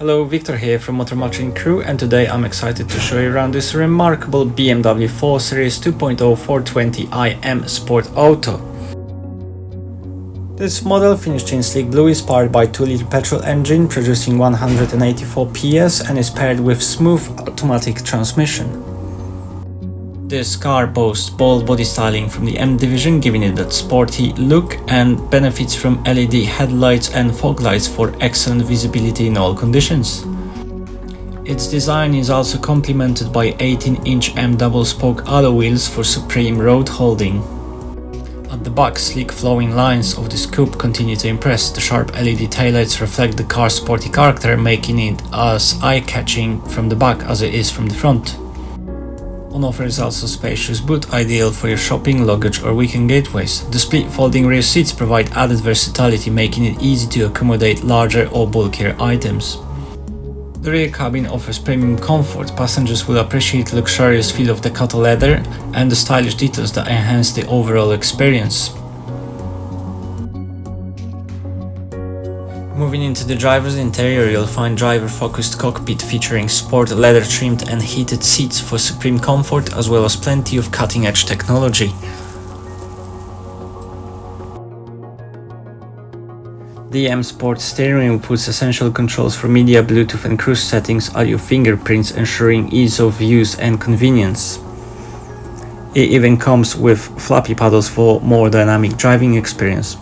Hello, Victor here from Motor in Crewe, and today I'm excited to show you around this remarkable BMW 4 Series 2.0 420i M Sport Auto. This model, finished in sleek blue, is powered by 2-liter petrol engine producing 184 PS and is paired with smooth automatic transmission. This car boasts bold body styling from the M division, giving it that sporty look, and benefits from LED headlights and fog lights for excellent visibility in all conditions. Its design is also complemented by 18-inch M double-spoke alloy wheels for supreme road holding. At the back, sleek flowing lines of this coupe continue to impress. The sharp LED taillights reflect the car's sporty character, making it as eye-catching from the back as it is from the front. On offer is also a spacious boot, ideal for your shopping, luggage or weekend getaways. The split folding rear seats provide added versatility, making it easy to accommodate larger or bulkier items. The rear cabin offers premium comfort. Passengers will appreciate the luxurious feel of Dakota leather and the stylish details that enhance the overall experience. Moving into the driver's interior, you'll find driver-focused cockpit featuring sport leather-trimmed and heated seats for supreme comfort, as well as plenty of cutting-edge technology. The M Sport steering wheel puts essential controls for media, Bluetooth and cruise settings at your fingerprints, ensuring ease of use and convenience. It even comes with flappy paddles for more dynamic driving experience.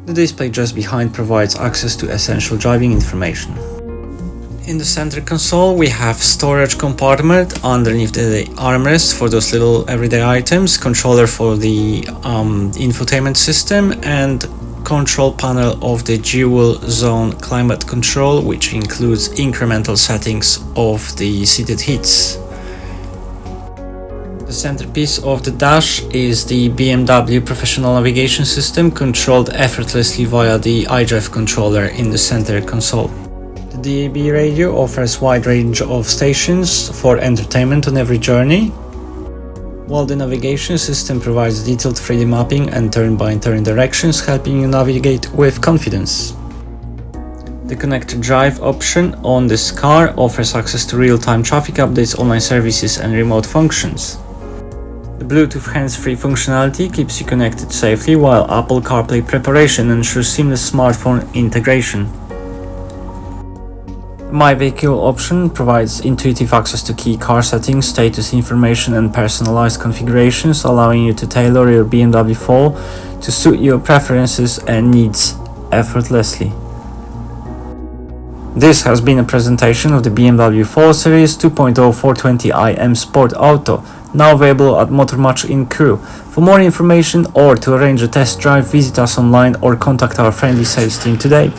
The display just behind provides access to essential driving information. In the center console we have storage compartment underneath the armrest for those little everyday items, controller for the infotainment system, and control panel of the dual zone climate control, which includes incremental settings of the seated heats. The centerpiece of the dash is the BMW Professional Navigation system, controlled effortlessly via the iDrive controller in the center console. The DAB radio offers a wide range of stations for entertainment on every journey, while the navigation system provides detailed 3D mapping and turn-by-turn directions, helping you navigate with confidence. The Connected Drive option on this car offers access to real-time traffic updates, online services and remote functions. The Bluetooth hands-free functionality keeps you connected safely, while Apple CarPlay preparation ensures seamless smartphone integration. The My Vehicle option provides intuitive access to key car settings, status information and personalized configurations, allowing you to tailor your BMW 4 to suit your preferences and needs effortlessly. This has been a presentation of the BMW 4 Series 2.0 420i M Sport Auto, now available at Motor in Crewe. For more information or to arrange a test drive, visit us online or contact our friendly sales team today.